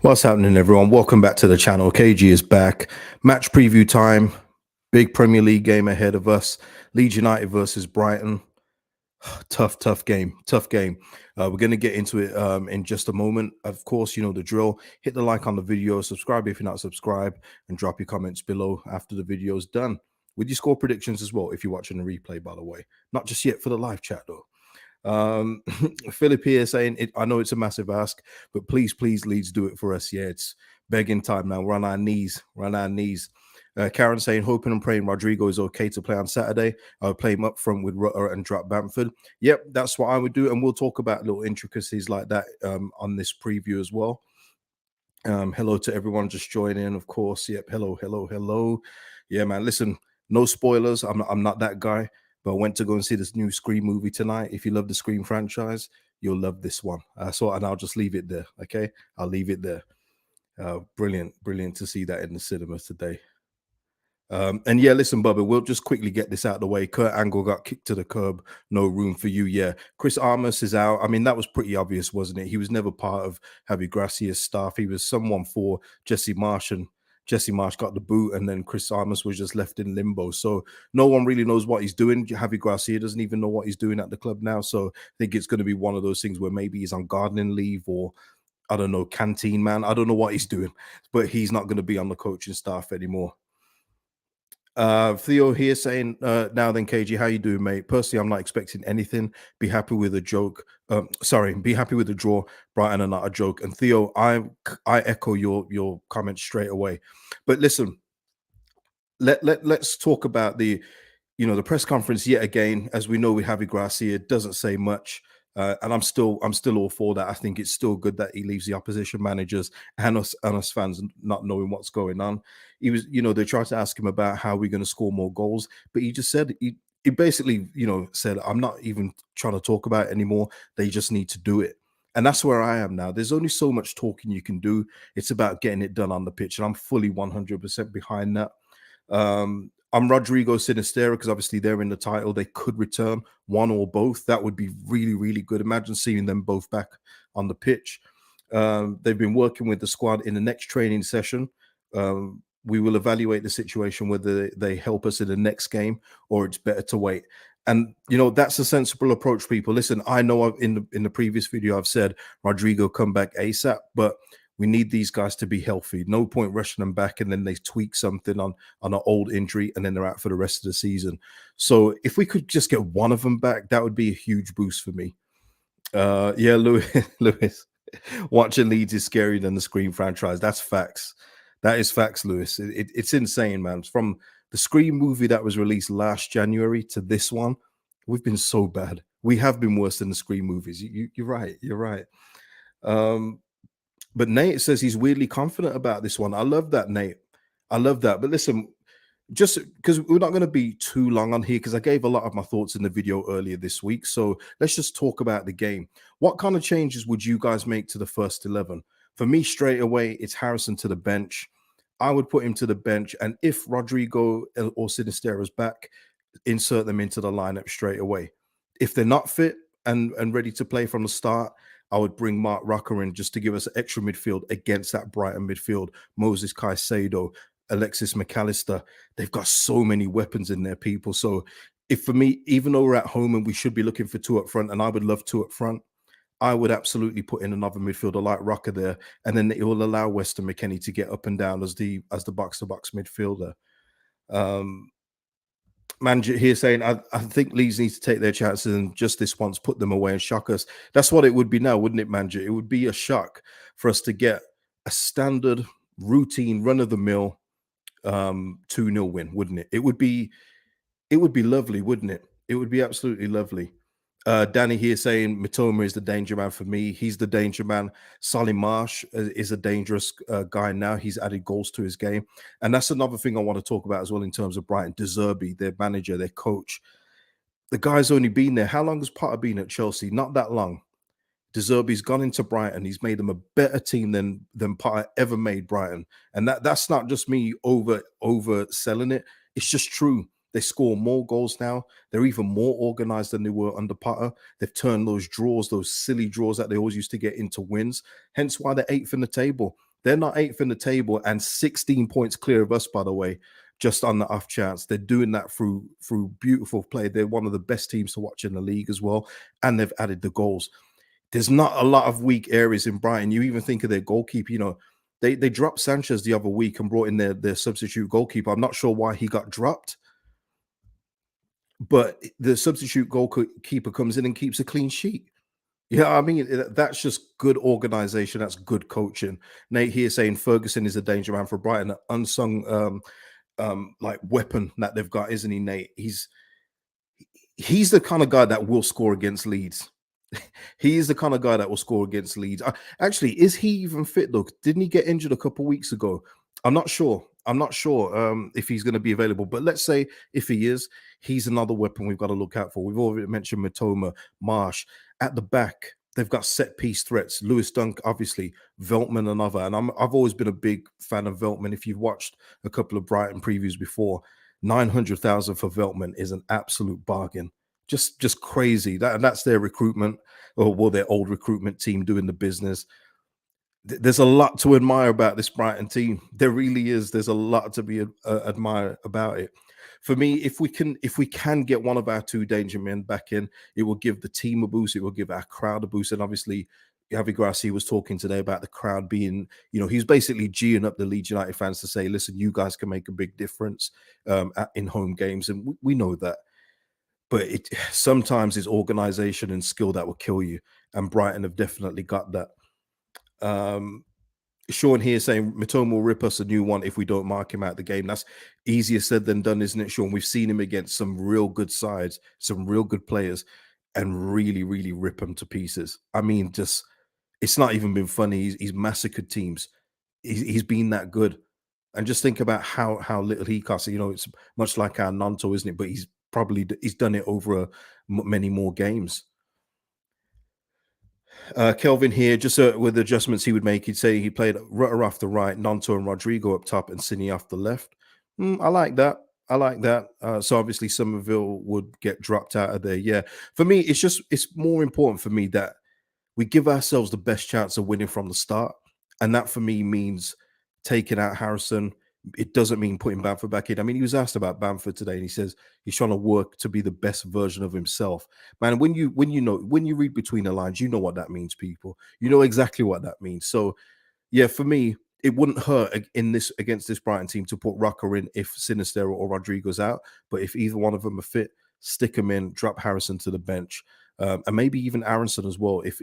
What's happening, everyone? Welcome back to the channel. KG is back. Match preview time. Big Premier League game ahead of us. Leeds United versus Brighton. Tough game. Tough game. We're going to get into it in just a moment. Of course, you know the drill. Hit the like on the video. Subscribe if you're not subscribed. And drop your comments below after the video is done. With your score predictions as well, if you're watching the replay, by the way. Not just yet for the live chat, though. Philip here saying I know it's a massive ask, but please Leeds, do it for us. Yeah, it's begging time now. We're on our knees. Karen saying hoping and praying Rodrigo is okay to play on Saturday. I would play him up front with Rutter and drop Bamford. Yep, that's what I would do, and we'll talk about little intricacies like that on this preview as well. Hello to everyone just joining in, of course. Yep, hello. Yeah, man, listen, no spoilers. I'm not that guy. But I went to go and see this new Scream movie tonight. If you love the Scream franchise, you'll love this one. And I'll just leave it there. Okay, I'll leave it there. Brilliant to see that in the cinema today. And yeah, listen, Bubba, we'll just quickly get this out of the way. Kurt Angle got kicked to the curb. No room for you. Yeah, Chris Armas is out. I mean, that was pretty obvious, wasn't it? He was never part of Javi Gracia's staff. He was someone for Jesse Marsh, and Jesse Marsh got the boot, and then Chris Armas was just left in limbo. So no one really knows what he's doing. Javi Gracia doesn't even know what he's doing at the club now. So I think it's going to be one of those things where maybe he's on gardening leave, or I don't know, canteen man. I don't know what he's doing, but he's not going to be on the coaching staff anymore. Theo here saying, now then, KG, how you doing, mate? Personally, I'm not expecting anything. Be happy with a joke. Be happy with a draw. Brighton are not a joke. And Theo, I echo your comments straight away. But listen, let's talk about the press conference yet again. As we know, we have Gracia. It doesn't say much. And I'm still all for that. I think it's still good that he leaves the opposition managers and us fans not knowing what's going on. He was, they tried to ask him about how we're going to score more goals, but he just said he basically, said, I'm not even trying to talk about it anymore. They just need to do it. And that's where I am now. There's only so much talking you can do. It's about getting it done on the pitch. And I'm fully 100% behind that. I'm Rodrigo Sinisterra because obviously they're in the title. They could return one or both. That would be really good. Imagine seeing them both back on the pitch. They've been working with the squad in the next training session. We will evaluate the situation whether they help us in the next game or it's better to wait. And that's a sensible approach, people. Listen, I know in the previous video I've said Rodrigo come back ASAP, but we need these guys to be healthy. No point rushing them back and then they tweak something on an old injury and then they're out for the rest of the season. So if we could just get one of them back, that would be a huge boost for me. Yeah, Lewis, watching Leeds is scarier than the Scream franchise. That's facts. That is facts, Lewis. It's insane, man. From the Scream movie that was released last January to this one, we've been so bad. We have been worse than the Scream movies. You're right. You're right. But Nate says he's weirdly confident about this one. I love that, Nate. I love that. But listen, just because we're not going to be too long on here, because I gave a lot of my thoughts in the video earlier this week. So let's just talk about the game. What kind of changes would you guys make to the first 11? For me, straight away, it's Harrison to the bench. I would put him to the bench. And if Rodrigo or Sinisterra is back, insert them into the lineup straight away. If they're not fit and ready to play from the start, I would bring Mark Rucker in just to give us extra midfield against that Brighton midfield. Moses Caicedo, Alexis McAllister. They've got so many weapons in there, people. So if for me, even though we're at home and we should be looking for two up front, and I would love two up front, I would absolutely put in another midfielder like Rucker there, and then it will allow Weston McKennie to get up and down as the box-to-box midfielder. Manager here saying, I think Leeds need to take their chances and just this once put them away and shock us. That's what it would be now, wouldn't it, Manager? It would be a shock for us to get a standard, routine, run-of-the-mill 2-0 win, wouldn't it? It would be lovely, wouldn't it? It would be absolutely lovely. Danny here saying Mitoma is the danger man for me. He's the danger man. Solly Marsh is a dangerous guy now. He's added goals to his game. And that's another thing I want to talk about as well in terms of Brighton. Zerbi, their manager, their coach. The guy's only been there. How long has Potter been at Chelsea? Not that long. Zerbi's gone into Brighton. He's made them a better team than Potter ever made Brighton. And that's not just me overselling it. It's just true. They score more goals now. They're even more organized than they were under Potter. They've turned those draws, those silly draws that they always used to get, into wins. Hence why they're 8th in the table. They're not eighth in the table and 16 points clear of us, by the way, just on the off chance. They're doing that through beautiful play. They're one of the best teams to watch in the league as well, and they've added the goals. There's not a lot of weak areas in Brighton. You even think of their goalkeeper. They dropped Sanchez the other week and brought in their substitute goalkeeper. I'm not sure why he got dropped, but the substitute goalkeeper comes in and keeps a clean sheet. Yeah, I mean, that's just good organization. That's good coaching. Nate here saying Ferguson is a danger man for Brighton, an unsung like weapon that they've got, isn't he, Nate? He's the kind of guy that will score against Leeds. He is the kind of guy that will score against Leeds. Actually, is he even fit though? Didn't he get injured a couple weeks ago? I'm not sure. I'm not sure if he's going to be available. But let's say if he is, he's another weapon we've got to look out for. We've already mentioned Matoma, Marsh. At the back, they've got set piece threats. Lewis Dunk, obviously, Veltman, another. And I've always been a big fan of Veltman. If you've watched a couple of Brighton previews before, 900,000 for Veltman is an absolute bargain. Just crazy. That's their recruitment, or well, their old recruitment team doing the business. There's a lot to admire about this Brighton team. There really is. There's a lot to be admire about it. For me, if we can get one of our two danger men back in, it will give the team a boost. It will give our crowd a boost. And obviously, Javi Grassi was talking today about the crowd being, he's basically geeing up the Leeds United fans to say, listen, you guys can make a big difference in home games. And we know that. But sometimes it's organization and skill that will kill you. And Brighton have definitely got that. Sean here saying Matoma will rip us a new one if we don't mark him out the game. That's easier said than done, isn't it, Sean? We've seen him against some real good sides, some real good players, and really, really rip them to pieces. I mean, just it's not even been funny. He's massacred teams. He's been that good. And just think about how little he costs. It's much like our Nanto, isn't it? But he's done it over many more games. Kelvin here, just with adjustments he would make, he'd say he played Rutter off the right, Nanto and Rodrigo up top, and Cine off the left. I like that. I like that. So obviously Somerville would get dropped out of there. Yeah, for me, it's more important for me that we give ourselves the best chance of winning from the start, and that for me means taking out Harrison. It doesn't mean putting Bamford back in. I mean, he was asked about Bamford today, and he says he's trying to work to be the best version of himself. Man, when you read between the lines, you know what that means, people. You know exactly what that means. So, yeah, for me, it wouldn't hurt against this Brighton team to put Rucker in if Sinisterra or Rodrigo's out. But if either one of them are fit, stick them in, drop Harrison to the bench, and maybe even Aronson as well. If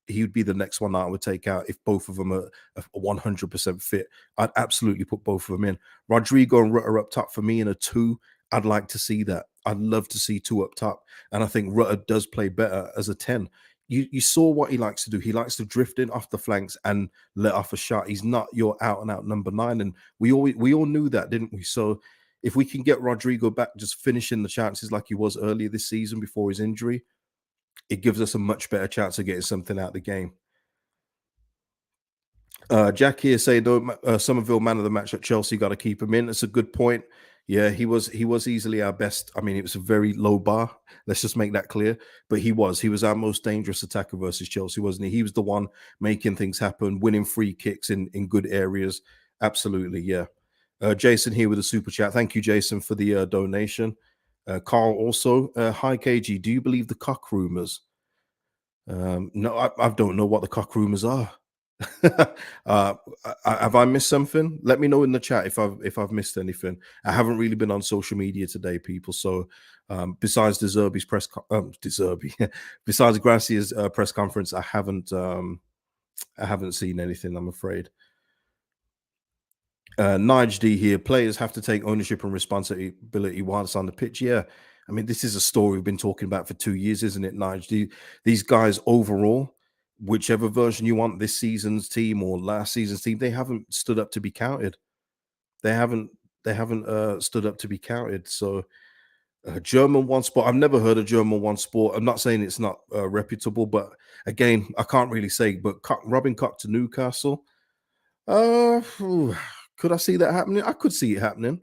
he would be the next one that I would take out if both of them are 100% fit. I'd absolutely put both of them in. Rodrigo and Rutter up top for me in a 2. I'd like to see that. I'd love to see 2 up top. And I think Rutter does play better as a 10. You saw what he likes to do. He likes to drift in off the flanks and let off a shot. He's not your out and out number 9. And we all knew that, didn't we? So if we can get Rodrigo back just finishing the chances like he was earlier this season before his injury, it gives us a much better chance of getting something out of the game. Jack here saying, Somerville man of the match at Chelsea, got to keep him in. That's a good point. Yeah, he was easily our best. I mean, it was a very low bar. Let's just make that clear. But he was our most dangerous attacker versus Chelsea, wasn't he? He was the one making things happen, winning free kicks in good areas. Absolutely, yeah. Jason here with a super chat. Thank you, Jason, for the donation. Carl also, hi KG, do you believe the cock rumors? No, I don't know what the cock rumors are. Have I missed something? Let me know in the chat if I've missed anything. I haven't really been on social media today, people. So besides the Zerbi's besides Gracia's press conference, I haven't seen anything, I'm afraid. Nige D here. Players have to take ownership and responsibility whilst on the pitch. Yeah, I mean, this is a story we've been talking about for 2 years, isn't it, Nige? These guys overall, whichever version you want, this season's team or last season's team, they haven't stood up to be counted. They haven't stood up to be counted. So German One Sport, I've never heard of German One Sport. I'm not saying it's not reputable, but again, I can't really say. But Robin Koch to Newcastle, could I see that happening? I could see it happening.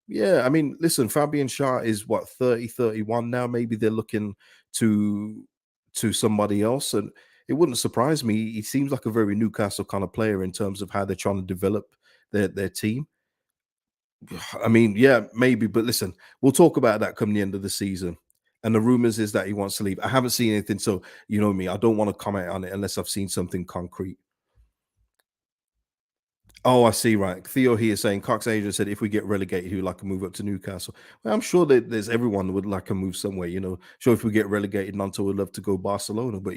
Yeah, I mean, listen, Fabian Schär is what, 30, 31 now. Maybe they're looking to somebody else. And it wouldn't surprise me. He seems like a very Newcastle kind of player in terms of how they're trying to develop their team. I mean, yeah, maybe, but listen, we'll talk about that come the end of the season. And the rumors is that he wants to leave. I haven't seen anything, so you know me. I don't want to comment on it unless I've seen something concrete. Oh, I see. Right, Theo here saying Cox agent said if we get relegated, he would like to move up to Newcastle. Well, I'm sure that there's everyone would like to move somewhere. Sure, if we get relegated, Nanto would love to go Barcelona, but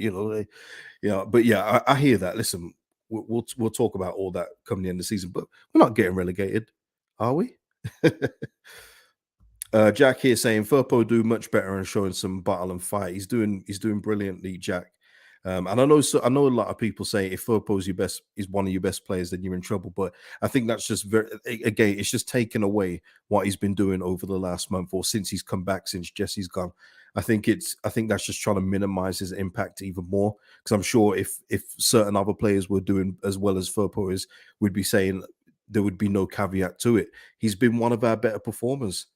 but yeah, I hear that. Listen, we'll talk about all that come the end of the season, but we're not getting relegated, are we? Jack here saying Firpo do much better and showing some battle and fight. He's doing brilliantly, Jack. And I know a lot of people say if Firpo's your best is one of your best players, then you're in trouble. But I think that's just again, it's just taken away what he's been doing over the last month or since he's come back, since Jesse's gone. I think that's just trying to minimize his impact even more. Because I'm sure if certain other players were doing as well as Firpo is, we'd be saying there would be no caveat to it. He's been one of our better performers.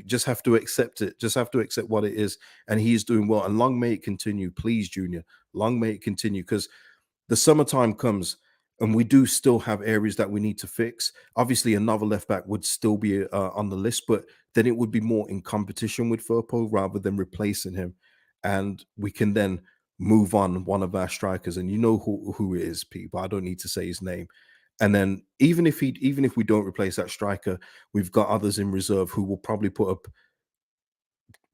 Just have to accept it. Just have to accept what it is. And he is doing well. And long may it continue, please, Junior. Long may it continue because the summertime comes and we do still have areas that we need to fix. Obviously, another left back would still be on the list, but then it would be more in competition with Firpo rather than replacing him. And we can then move on one of our strikers. And you know who it is, people. I don't need to say his name. And then even if we don't replace that striker, we've got others in reserve who will probably put up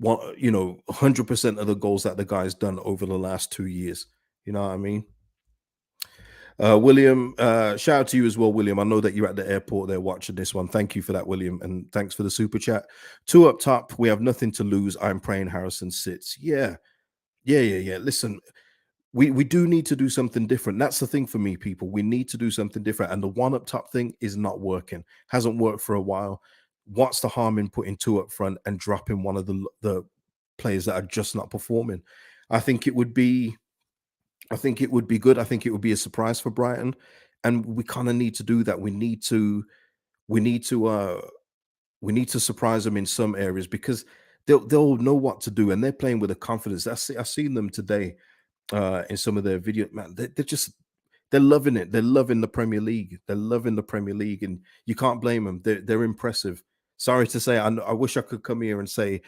100% of the goals that the guy's done over the last 2 years. You know what I mean? William, shout out to you as well, William. I know that you're at the airport there watching this one. Thank you for that, William, and thanks for the super chat. Two up top, we have nothing to lose. I'm praying Harrison sits. Yeah, yeah. Listen, we do need to do something different. That's the thing for me, people. We need to do something different. And the one up top thing is not working. Hasn't worked for a while. What's the harm in putting two up front and dropping one of the players that are just not performing? I think it would be I think it would be good. I think it would be a surprise for Brighton. And we kind of need to do that. We need to we need to surprise them in some areas because they'll know what to do and they're playing with a confidence. I've seen them today in some of their video. Man, they're loving it. They're loving the Premier League. They're loving the Premier League, and you can't blame them. They're impressive. Sorry to say, I wish I could come here and say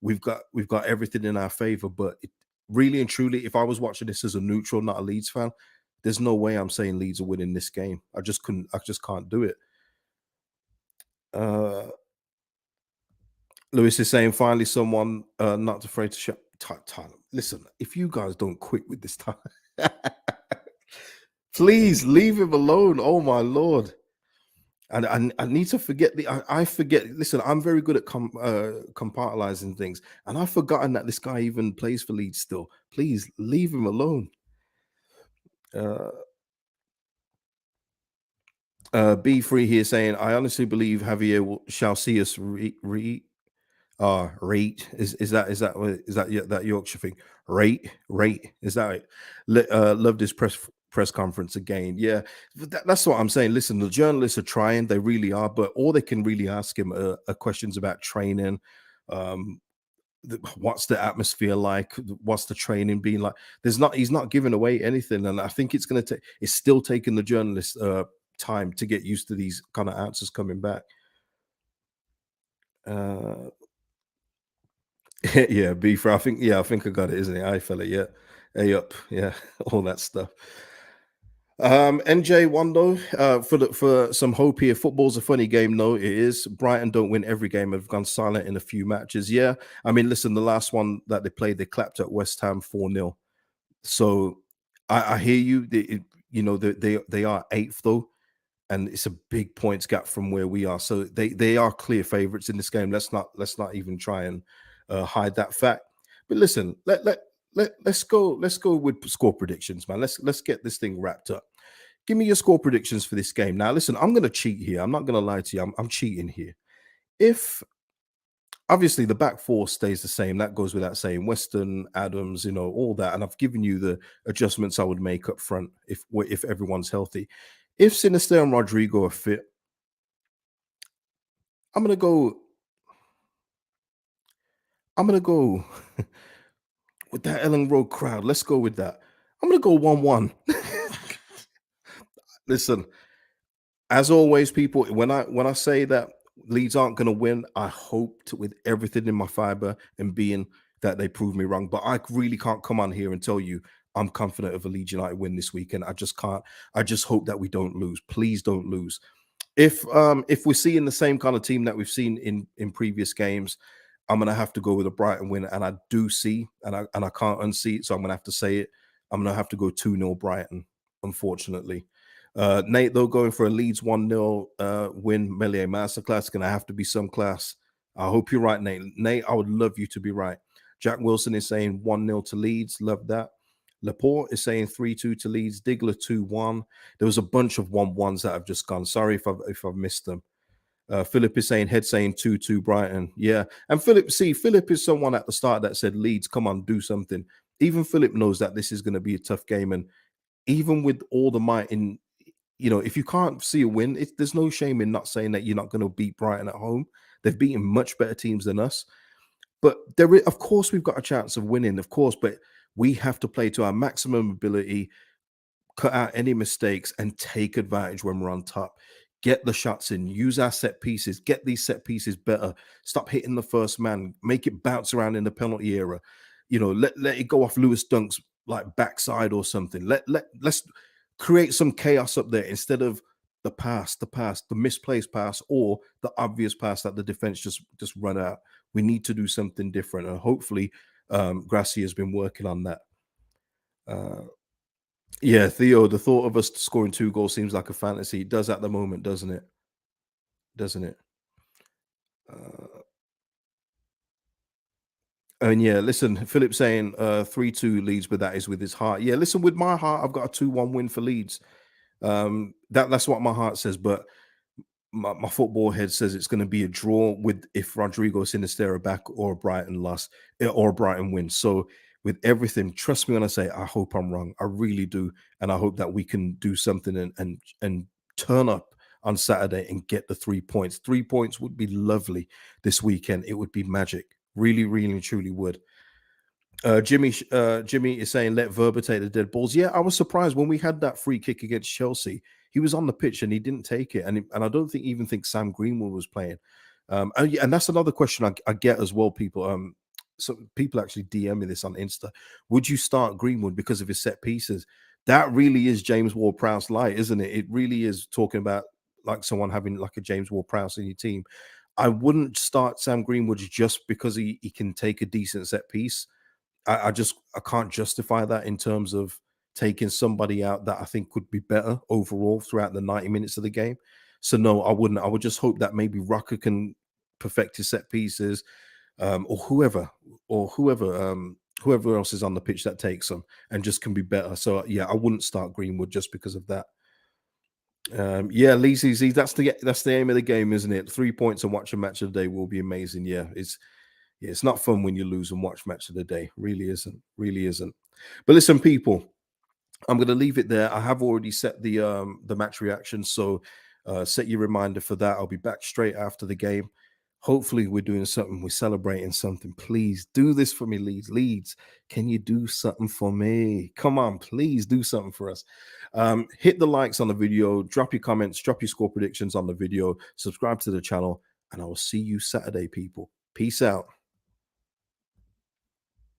we've got everything in our favor, but really and truly, if I was watching this as a neutral, not a Leeds fan, there's no way I'm saying Leeds are winning this game. I just couldn't. I just can't do it. Uh, Lewis is saying finally someone not afraid to shut. Listen, if you guys don't quit with this time. Please leave him alone. Oh my lord. And I need to forget I forget. Listen, I'm very good at compartmentalizing things, and I've forgotten that this guy even plays for Leeds still. Please leave him alone. Uh, B free here saying, I honestly believe Javier shall see us rate that Yorkshire thing? Rate is that it? Love this press conference again. Yeah, but that's what I'm saying. Listen, the journalists are trying; they really are. But all they can really ask him are questions about training. Um, what's the atmosphere like? What's the training being like? He's not giving away anything, and I think it's going to take. It's still taking the journalists time to get used to these kind of answers coming back. Uh, Yeah, beef. I think I got it, isn't it? I fella, yeah. Hey up, yeah, all that stuff. NJ Wando, for some hope here. Football's a funny game, though. It is. Brighton don't win every game. Have gone silent in a few matches. Yeah. I mean, listen, the last one that they played, they clapped at West Ham 4-0. So I hear you. They are eighth though, and it's a big points gap from where we are. So they are clear favorites in this game. Let's not even try and hide that fact. But listen, let's go with score predictions, man. Let's get this thing wrapped up. Give me your score predictions for this game. Now, listen, I'm gonna cheat here. I'm not gonna lie to you. I'm cheating here. If obviously the back four stays the same, that goes without saying. Weston, Adams, all that, and I've given you the adjustments I would make up front if everyone's healthy. If Sinister and Rodrigo are fit, I'm gonna go. I'm gonna go with that Elland Road crowd. Let's go with that. I'm gonna go 1-1. Listen, as always, people, when I say that Leeds aren't going to win, I hoped with everything in my fiber and being that they prove me wrong. But I really can't come on here and tell you I'm confident of a Leeds United win this weekend. I just can't. I just hope that we don't lose. Please don't lose. If we're seeing the same kind of team that we've seen in previous games, I'm gonna have to go with a Brighton win, and I do see, and I can't unsee it, so I'm gonna have to say it. I'm gonna have to go 2-0 Brighton, unfortunately. Nate, though, going for a Leeds 1-0 win, Melier Masterclass, gonna have to be some class. I hope you're right, Nate. Nate, I would love you to be right. Jack Wilson is saying 1-0 to Leeds. Love that. Laporte is saying 3-2 to Leeds. Diggler 2-1. There was a bunch of 1-1s that have just gone. Sorry if I've missed them. Philip is saying head saying 2-2 Brighton. Yeah. And Philip is someone at the start that said, Leeds, come on, do something. Even Philip knows that this is going to be a tough game. And even with all the might in, if you can't see a win, there's no shame in not saying that you're not going to beat Brighton at home. They've beaten much better teams than us. But of course, we've got a chance of winning, of course, but we have to play to our maximum ability, cut out any mistakes, and take advantage when we're on top. Get the shots in, use our set pieces, get these set pieces better. Stop hitting the first man, make it bounce around in the penalty area. Let it go off Lewis Dunk's like backside or something. Let's create some chaos up there instead of the misplaced pass, or the obvious pass that the defense just run out. We need to do something different, and hopefully, Gracia has been working on that. Yeah, Theo, the thought of us scoring 2 goals seems like a fantasy. It does at the moment, doesn't it? Doesn't it? And yeah, listen, Philip saying 3-2 Leeds, but that is with his heart. Yeah, listen, with my heart, I've got a 2-1 win for Leeds. That's what my heart says, but my football head says it's going to be a draw with if Rodrigo Sinisterra back or a Brighton loss or a Brighton win. So with everything, trust me when I say I hope I'm wrong. I really do, and I hope that we can do something and turn up on Saturday and get the 3 points. 3 points would be lovely this weekend. It would be magic. Really, really, truly would. Jimmy is saying let Verba take the dead balls. Yeah, I was surprised when we had that free kick against Chelsea. He was on the pitch and he didn't take it, and I don't think Sam Greenwood was playing. And that's another question I get as well. People, so people actually DM me this on Insta. Would you start Greenwood because of his set pieces? That really is James Ward-Prowse light, isn't it? It really is talking about like someone having like a James Ward-Prowse in your team. I wouldn't start Sam Greenwood just because he can take a decent set piece. I can't justify that in terms of taking somebody out that I think could be better overall throughout the 90 minutes of the game. So no, I wouldn't. I would just hope that maybe Rucker can perfect his set pieces, or whoever else is on the pitch that takes them and just can be better. So yeah, I wouldn't start Greenwood just because of that. Yeah, Lee CZ, that's the aim of the game, isn't it? 3 points and watch a match of the day will be amazing. Yeah, it's not fun when you lose and watch match of the day. Really isn't. Really isn't. But listen, people, I'm going to leave it there. I have already set the match reaction, so set your reminder for that. I'll be back straight after the game. Hopefully, we're doing something. We're celebrating something. Please do this for me, Leeds. Leeds, can you do something for me? Come on, please do something for us. Hit the likes on the video. Drop your comments. Drop your score predictions on the video. Subscribe to the channel, and I will see you Saturday, people. Peace out.